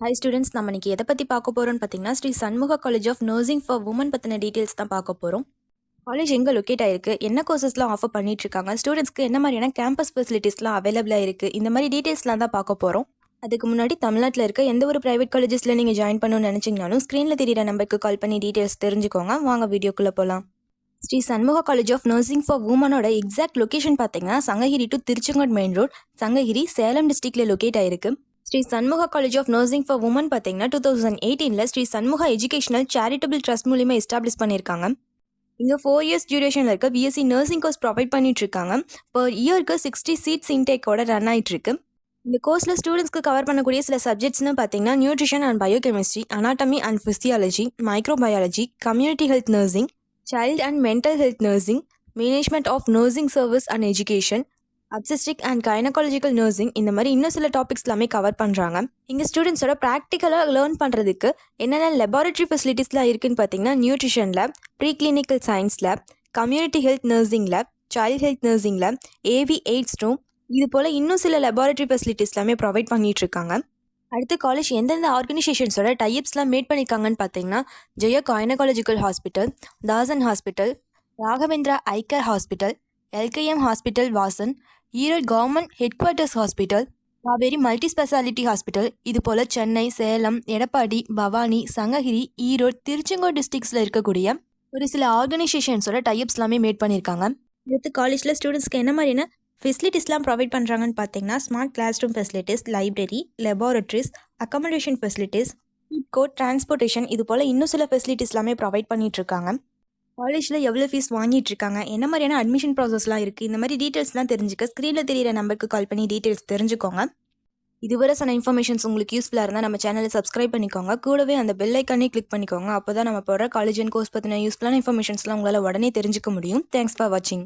Hi students, நம்ம இன்னைக்கு எதை பற்றி பார்க்க போகிறோம்னு பார்த்தீங்கன்னா Sri Shanmuga college of nursing for women பற்றின டீட்டெயில்ஸ் தான் பார்க்க போகிறோம். காலேஜ் எங்கே லொக்கேட் ஆயிருக்கு, என்ன கோர்சஸ்லாம் ஆஃபர் பண்ணிட்டு இருக்காங்க, ஸ்டூடெண்ட்ஸ்க்கு என்ன மாதிரியான கேம்பஸ் ஃபெசிலிட்டிஸ்லாம் அவைலபிளாக இருக்குது, இந்த மாதிரி டீட்டெயில்ஸ்லாம் தான் பார்க்க போகிறோம். அதுக்கு முன்னாடி தமிழ்நாட்டில் இருக்க எந்த ஒரு ப்ரைவேட் காலேஜஸில் நீங்கள் ஜாயின் பண்ணணும்னு நினச்சிங்கனாலும் ஸ்க்ரீனில் தெரியிற நம்பருக்கு கால் பண்ணி டீட்டெயில்ஸ் தெரிஞ்சுக்கோங்க. வாங்க வீடியோக்குள்ளே போகலாம். Sri Shanmuga college of nursing for உமனோட எக்ஸாக்ட் லொக்கேஷன் பார்த்தீங்கன்னா Sankagiri to Tiruchengode main road, Sankagiri, Salem டிஸ்ட்ரிக்டில் லொக்கேட் ஆயிருக்கு. Sri Shanmuga college of nursing for women பார்த்தீங்கன்னா 2018 Sri Shanmuga educational charitable trust மூலிமா எஸ்டாப்ளிஷ் பண்ணியிருக்காங்க. இங்கே 4 இயர்ஸ் டியூரேஷனில் இருக்க பிஎஸ்சி நர்சிங் கோர்ஸ் ப்ரொவைட் பண்ணிட்டு இருக்காங்க. பர் இயருக்கு 60 சீட்ஸ் இன்டேக்கோட ரன் ஆகிட்டு இருக்கு. இந்த கோர்ஸில் ஸ்டூடெண்ட்ஸ்க்கு கவர் பண்ணக்கூடிய சில சப்ஜெக்ட்ஸ்னு பார்த்தீங்கன்னா nutrition and biochemistry, anatomy and physiology, microbiology, community health nursing, child and mental health nursing, management of nursing service and education, obstetric and gynaecological nursing, இந்த மாதிரி இன்னும் சில டாபிக்ஸ் எல்லாமே கவர் பண்ணுறாங்க. இங்கே ஸ்டூடெண்ட்ஸோட ப்ராக்டிக்கலாக லேர்ன் பண்ணுறதுக்கு என்னென்ன லெபார்ட்டரி ஃபெசிலிட்டிஸ்லாம் இருக்குதுன்னு பார்த்தீங்கன்னா nutrition lab, pre clinical science lab, community health nursing lab, child health nursing lab, AV aids room, இது போல் இன்னும் சில லெபார்ட்டரி ஃபெசிலிட்டிஸ் எல்லாமே ப்ரொவைட் பண்ணிட்டு இருக்காங்க. அடுத்து காலேஜ் எந்தெந்த ஆர்கனைசேஷன்ஸோட டைப்ஸ்லாம் மேட் பண்ணியிருக்காங்கன்னு பார்த்தீங்கன்னா Jaya gynaecological hospital, Dasan hospital, Raghavendra eye care hospital, LKM hospital Vasan, Erode government headquarters hospital, Kaveri multi speciality hospital, இது போல் சென்னை, சேலம், எடப்பாடி, பவானி, சங்ககிரி, ஈரோடு, திருச்செங்கோடு டிஸ்ட்ரிக்ஸில் இருக்கக்கூடிய ஒரு சில ஆர்கனைசேஷன்ஸோட டைப்ஸ் எல்லாமே மேட் பண்ணியிருக்காங்க. அடுத்து காலேஜில் ஸ்டூடெண்ட்ஸ்க்கு என்ன மாதிரியான ஃபெசிலிட்டிஸ்லாம் ப்ரொவைட் பண்ணுறாங்கன்னு பார்த்தீங்கன்னா smart class room facilities, library, laboratories, accommodation facilities, food court, transportation, இது போல் இன்னும் சில ஃபெசிலிட்டிஸ் எல்லாமே ப்ரொவைட் பண்ணிட்டு இருக்காங்க. காலேஜில் எவ்வளோ ஃபீஸ் வாங்கிட்டு இருக்காங்க, என்ன மாதிரியான அட்மிஷன் ப்ராசஸ்லாம் இருக்குது, இந்த மாதிரி டீட்டெயில்ஸ்லாம் தெரிஞ்சுக்க ஸ்க்ரீனில் தெரியிற நம்பருக்கு கால் பண்ணி டீட்டெயில்ஸ் தெரிஞ்சுக்கோங்க. இதுவரை சொன்ன இன்ஃபர்மேஷன்ஸ் உங்களுக்கு யூஸ்ஃபுல்லாக இருந்தால் நம்ம சேனலை சப்ஸ்கிரைப் பண்ணிக்கோங்க. கூடவே அந்த பெல் ஐக்கானே கிளிக் பண்ணிக்கோங்க. அப்போ தான் நம்ம போகிற காலேஜ் அண்ட் கோர்ஸ் பற்றின யூஸ்ஃபுல்லான இன்ஃபர்மேஷன்ஸ்லாம் உங்களால் உடனே தெரிஞ்சுக்க முடியும். தேங்க்ஸ் ஃபார் வாட்சிங்.